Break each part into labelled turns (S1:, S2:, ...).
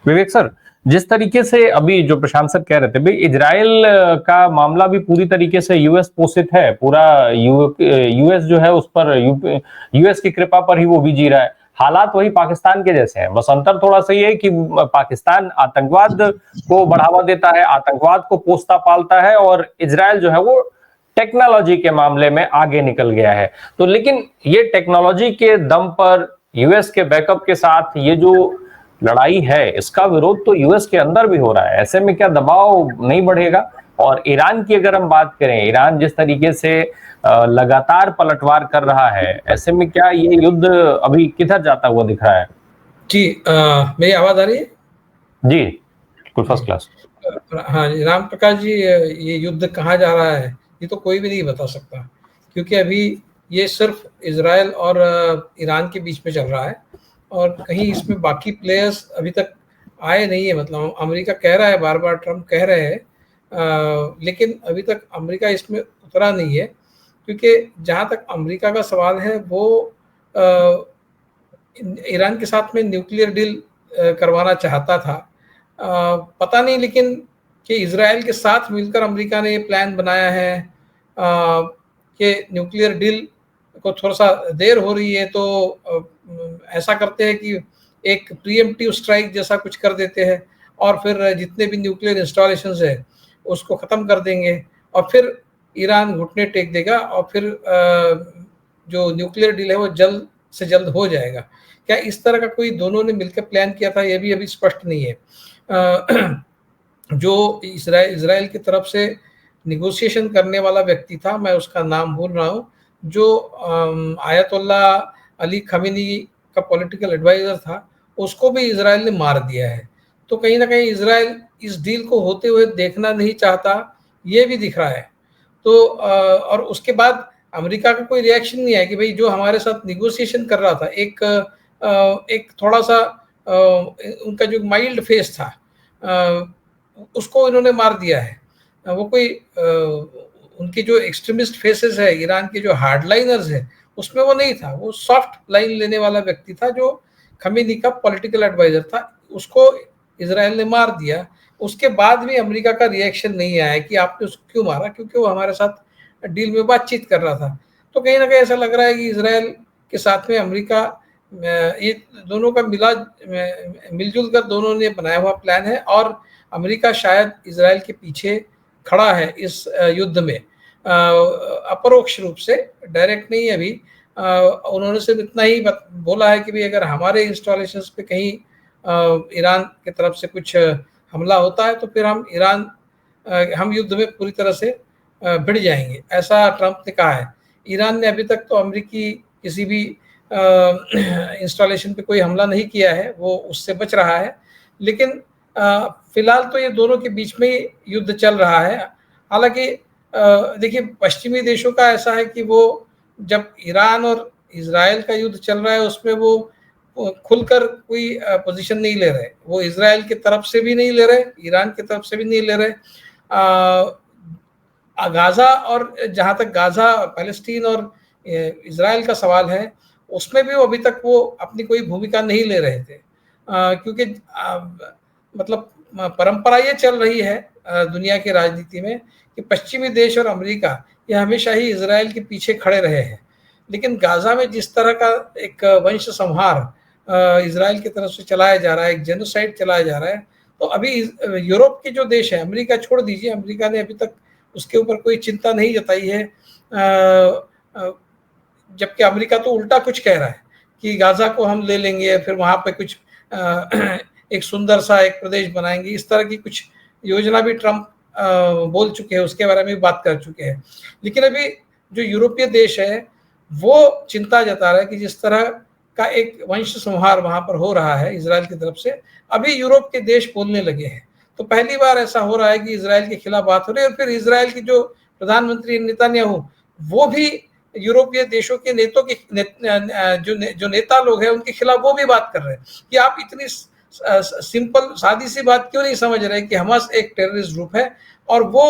S1: विवेक sir, जिस तरीके से अभी जो प्रशांत सर कह रहे थे भाई, इजराइल का मामला भी पूरी तरीके से यूएस पोषित है। पूरा यूएस जो है उस पर यूएस की कृपा पर ही वो भी जी रहा है। हालात वही पाकिस्तान के जैसे हैं, बस अंतर थोड़ा सा ये है कि पाकिस्तान आतंकवाद को बढ़ावा देता है, आतंकवाद को पोसता पालता है, और इजराइल जो है वो टेक्नोलॉजी के मामले में आगे निकल गया है। तो लेकिन ये टेक्नोलॉजी के दम पर यूएस के बैकअप के साथ ये जो लड़ाई है, इसका विरोध तो यूएस के अंदर भी हो रहा है। ऐसे में क्या दबाव नहीं बढ़ेगा? और ईरान की अगर हम बात करें, ईरान जिस तरीके से लगातार पलटवार कर रहा है, ऐसे में क्या ये युद्ध अभी किधर जाता हुआ दिख रहा है?
S2: जी, मेरी आवाज आ रही है?
S1: जी बिल्कुल, फर्स्ट क्लास।
S2: हाँ जी, राम प्रकाश जी, ये युद्ध कहाँ जा रहा है ये तो कोई भी नहीं बता सकता, क्योंकि अभी ये सिर्फ इजराइल और ईरान के बीच में चल रहा है, और कहीं इसमें बाकी प्लेयर्स अभी तक आए नहीं है। मतलब अमेरिका कह रहा है, बार बार ट्रम्प कह रहे हैं, लेकिन अभी तक अमेरिका इसमें उतरा नहीं है, क्योंकि जहाँ तक अमेरिका का सवाल है वो ईरान के साथ में न्यूक्लियर डील करवाना चाहता था। पता नहीं लेकिन कि इजराइल के साथ मिलकर अमेरिका ने ये प्लान बनाया है कि न्यूक्लियर डील को थोड़ा सा देर हो रही है, तो ऐसा करते हैं कि एक प्रीएम्प्टिव स्ट्राइक जैसा कुछ कर देते हैं, और फिर जितने भी न्यूक्लियर इंस्टॉलेशंस है उसको ख़त्म कर देंगे, और फिर ईरान घुटने टेक देगा, और फिर जो न्यूक्लियर डील है वो जल्द से जल्द हो जाएगा। क्या इस तरह का कोई दोनों ने मिलकर प्लान किया था, ये भी अभी स्पष्ट नहीं है। जो इजराइल की तरफ से निगोशिएशन करने वाला व्यक्ति था, मैं उसका नाम भूल रहा हूँ, जो आयतुल्ला अली खमीनी का पॉलिटिकल एडवाइजर था, उसको भी इजराइल ने मार दिया है। तो कहीं ना कहीं इजराइल इस डील को होते हुए देखना नहीं चाहता, ये भी दिख रहा है। तो और उसके बाद अमेरिका का कोई रिएक्शन नहीं है कि भाई जो हमारे साथ निगोशिएशन कर रहा था, एक थोड़ा सा उनका जो माइल्ड फेस था, उसको इन्होंने मार दिया है। वो कोई उनके जो एक्सट्रीमिस्ट फेसेस है, ईरान के जो हार्डलाइनर्स है, उसमें वो नहीं था। वो सॉफ्ट लाइन लेने वाला व्यक्ति था, जो खमीनी का पॉलिटिकल एडवाइजर था, उसको इजराइल ने मार दिया। उसके बाद भी अमेरिका का रिएक्शन नहीं आया कि आपने उसको क्यों मारा, क्योंकि वो हमारे साथ डील में बातचीत कर रहा था। तो कहीं ना कहीं ऐसा लग रहा है कि इजराइल के साथ में अमेरिका, ये दोनों का मिलजुल कर दोनों ने बनाया हुआ प्लान है, और अमेरिका शायद इजराइल के पीछे खड़ा है इस युद्ध में, अपरोक्ष रूप से, डायरेक्ट नहीं। अभी उन्होंने सिर्फ इतना ही बोला है कि भाई अगर हमारे इंस्टॉलेशंस पे कहीं ईरान की तरफ से कुछ हमला होता है तो फिर हम युद्ध में पूरी तरह से भिड़ जाएंगे, ऐसा ट्रंप ने कहा है। ईरान ने अभी तक तो अमेरिकी किसी भी इंस्टॉलेशन पे कोई हमला नहीं किया है, वो उससे बच रहा है। लेकिन फिलहाल तो ये दोनों के बीच में ही युद्ध चल रहा है। हालांकि देखिए, पश्चिमी देशों का ऐसा है कि वो जब ईरान और इजराइल का युद्ध चल रहा है उसमें वो खुलकर कोई पोजीशन नहीं ले रहे। वो इजराइल की तरफ से भी नहीं ले रहे, ईरान की तरफ से भी नहीं ले रहे। गाजा, और जहाँ तक गाजा, पैलेस्टीन और इजराइल का सवाल है, उसमें भी वो अभी तक वो अपनी कोई भूमिका नहीं ले रहे थे, क्योंकि मतलब परंपरा ये चल रही है दुनिया की राजनीति में कि पश्चिमी देश और अमेरिका ये हमेशा ही इजराइल के पीछे खड़े रहे हैं। लेकिन गाजा में जिस तरह का एक वंश संहार इजराइल की तरफ से चलाया जा रहा है, एक जेनोसाइड चलाया जा रहा है, तो अभी यूरोप के जो देश है, अमेरिका छोड़ दीजिए, अमेरिका ने अभी तक उसके ऊपर कोई चिंता नहीं जताई है, जबकि अमेरिका तो उल्टा कुछ कह रहा है कि गाजा को हम ले लेंगे, फिर वहाँ पे कुछ एक सुंदर सा एक प्रदेश बनाएंगे। इस तरह की कुछ योजना भी ट्रंप बोल चुके हैं, उसके बारे में भी बात कर चुके हैं। लेकिन अभी जो यूरोपीय देश है वो चिंता जता रहा है कि जिस तरह का एक वंश संहार वहां पर हो रहा है इजराइल की तरफ से, अभी यूरोप के देश बोलने लगे हैं। तो पहली बार ऐसा हो रहा है कि इजराइल के खिलाफ बात हो रही है, और फिर इजराइल की जो प्रधानमंत्री नेतन्याहू, वो भी यूरोपीय देशों के नेताओं के जो नेता लोग हैं उनके खिलाफ वो भी बात कर रहे हैं कि आप इतनी सिंपल सादी सी बात क्यों नहीं समझ रहे कि हमास एक टेररिस्ट ग्रुप है, और वो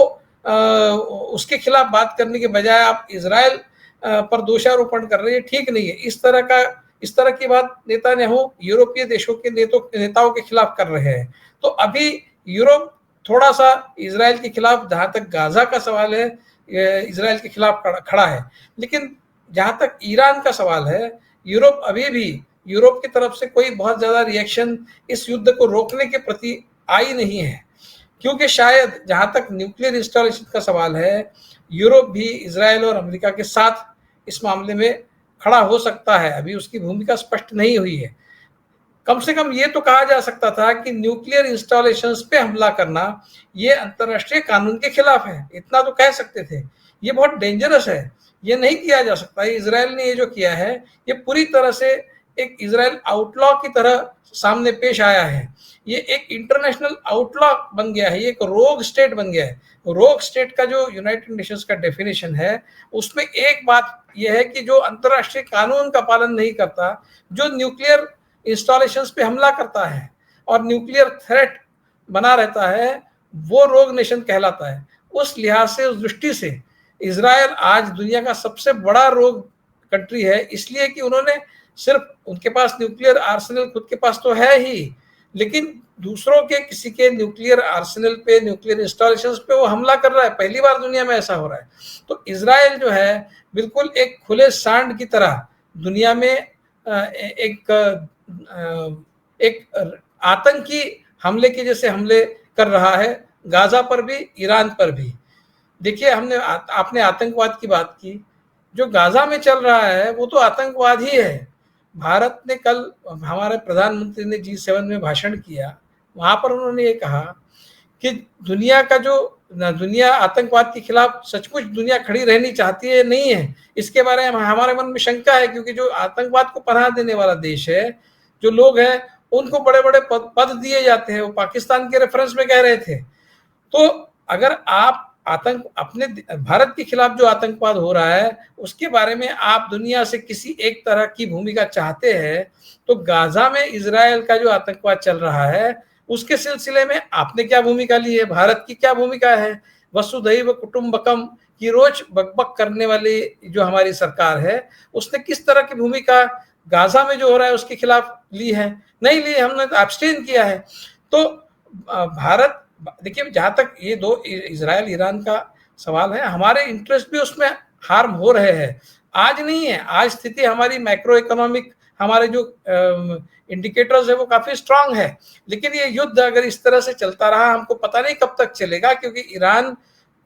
S2: उसके खिलाफ बात करने के बजाय आप इजराइल पर दोषारोपण कर रहे हैं, ठीक नहीं है। इस तरह का इस तरह की बात नेतान्याहू यूरोपीय देशों के नेताओं के खिलाफ कर रहे हैं। तो अभी यूरोप थोड़ा सा इजराइल के खिलाफ, जहां तक गाजा का सवाल है, इजराइल के खिलाफ खड़ा है, लेकिन जहां तक ईरान का सवाल है, यूरोप अभी भी, यूरोप की तरफ से कोई बहुत ज्यादा रिएक्शन इस युद्ध को रोकने के प्रति आई नहीं है, क्योंकि शायद जहां तक न्यूक्लियर इंस्टॉलेशन का सवाल है, यूरोप भी इजराइल और अमेरिका के साथ इस मामले में खड़ा हो सकता है। अभी उसकी भूमिका स्पष्ट नहीं हुई है। कम से कम ये तो कहा जा सकता था कि न्यूक्लियर इंस्टॉलेशंस पे हमला करना ये अंतर्राष्ट्रीय कानून के खिलाफ है, इतना तो कह सकते थे। ये बहुत डेंजरस है, ये नहीं किया जा सकता। इजराइल ने ये जो किया है, ये पूरी तरह से एक इजराइल आउटलॉ की तरह सामने पेश आया है। ये एक इंटरनेशनल आउटलॉ बन गया है, ये एक रोग स्टेट बन गया है। रोग स्टेट का जो यूनाइटेड नेशंस का डेफिनेशन है, उसमें एक बात यह है कि जो अंतर्राष्ट्रीय कानून का पालन नहीं करता, जो न्यूक्लियर इंस्टॉलेशंस पे हमला करता है और न्यूक्लियर थ्रेट बना रहता है, वो रोग नेशन कहलाता है। उस लिहाज से, उस दृष्टि से इजराइल आज दुनिया का सबसे बड़ा रोग कंट्री है, इसलिए कि उन्होंने सिर्फ, उनके पास न्यूक्लियर आर्सेनल खुद के पास तो है ही, लेकिन दूसरों के किसी के न्यूक्लियर आर्सेनल पे, न्यूक्लियर इंस्टॉलेशंस पे वो हमला कर रहा है। पहली बार दुनिया में ऐसा हो रहा है। तो इजराइल जो है बिल्कुल एक खुले सांड की तरह दुनिया में एक आतंकी हमले के जैसे हमले कर रहा है, गाजा पर भी, ईरान पर भी। देखिए, आपने आतंकवाद की बात की, जो गाजा में चल रहा है वो तो आतंकवाद ही है। भारत ने कल, हमारे प्रधानमंत्री ने G7 में भाषण किया, वहां पर उन्होंने ये कहा कि दुनिया आतंकवाद के खिलाफ सचमुच दुनिया खड़ी रहनी चाहती है, नहीं है, इसके बारे में हमारे मन में शंका है, क्योंकि जो आतंकवाद को पनाह देने वाला देश है, जो लोग हैं, उनको बड़े बड़े पद दिए जाते हैं। वो पाकिस्तान के रेफरेंस में कह रहे थे। तो अगर आप अपने भारत के खिलाफ जो आतंकवाद हो रहा है, उसके बारे में आप दुनिया से किसी एक तरह की भूमिका चाहते हैं, तो गाजा में इजराइल का जो आतंकवाद चल रहा है, उसके सिलसिले में आपने क्या भूमिका ली है, भारत की क्या भूमिका है? वसुधैव कुटुंबकम की रोज बकबक करने वाली जो हमारी सरकार है, उसने किस तरह की भूमिका गाजा में जो हो रहा है उसके खिलाफ ली है? नहीं ली, हमने तो एब्सटेन किया है। तो भारत, देखिए, जहां तक ये दो इजराइल ईरान का सवाल है, हमारे इंटरेस्ट भी उसमें हार्म हो रहे हैं। आज नहीं है, आज स्थिति हमारी मैक्रो इकोनॉमिक, हमारे जो इंडिकेटर्स है वो काफी स्ट्रांग है, लेकिन ये युद्ध अगर इस तरह से चलता रहा, हमको पता नहीं कब तक चलेगा, क्योंकि ईरान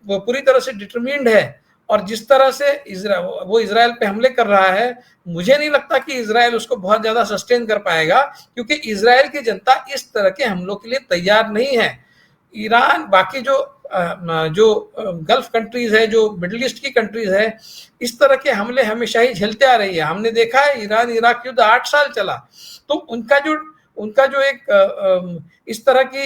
S2: वो पूरी तरह से डिटरमिन्ड है। और जिस तरह से वो इजराइल पे हमले कर रहा है, मुझे नहीं लगता कि इजराइल उसको बहुत ज्यादा सस्टेन कर पाएगा, क्योंकि इजराइल की जनता इस तरह के हमलों के लिए तैयार नहीं है। ईरान, बाकी जो गल्फ कंट्रीज है, जो मिडिल ईस्ट की कंट्रीज है, इस तरह के हमले हमेशा ही झेलते आ रही है। हमने देखा है, ईरान इराक युद्ध 8 साल चला, तो उनका जो एक इस तरह की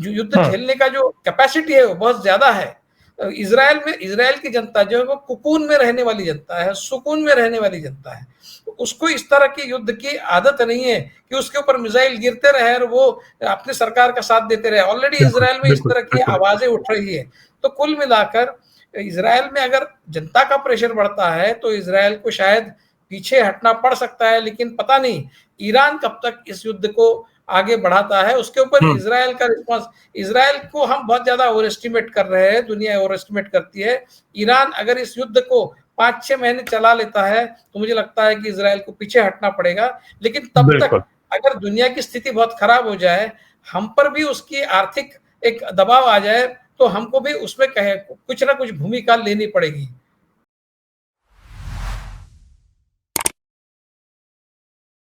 S2: युद्ध झेलने का जो कैपेसिटी है वो बहुत ज्यादा है। इजराइल की जनता जो है वो कुकून में रहने वाली जनता है, सुकून में रहने वाली जनता है। उसको इस तरह की युद्ध की आदत नहीं है कि उसके ऊपर मिसाइल गिरते रहे और वो अपनी सरकार का साथ देते रहे। ऑलरेडी इजराइल में इस तरह की आवाजें उठ रही है। तो कुल मिलाकर इजराइल में अगर जनता का प्रेशर बढ़ता है तो इजराइल को शायद पीछे हटना पड़ सकता है, लेकिन पता नहीं ईरान कब तक इस युद्ध को आगे बढ़ाता है। उसके ऊपर इजराइल का रिस्पांस, इजराइल को हम बहुत ज्यादा ओवर एस्टिमेट कर रहे हैं, दुनिया ओवर एस्टिमेट करती है। ईरान अगर इस युद्ध को 5-6 महीने चला लेता है तो मुझे लगता है कि इजराइल को पीछे हटना पड़ेगा। लेकिन तब तक अगर दुनिया की स्थिति बहुत खराब हो जाए, हम पर भी उसकी आर्थिक एक दबाव आ जाए, तो हमको भी उसमें कुछ ना कुछ भूमिका लेनी पड़ेगी।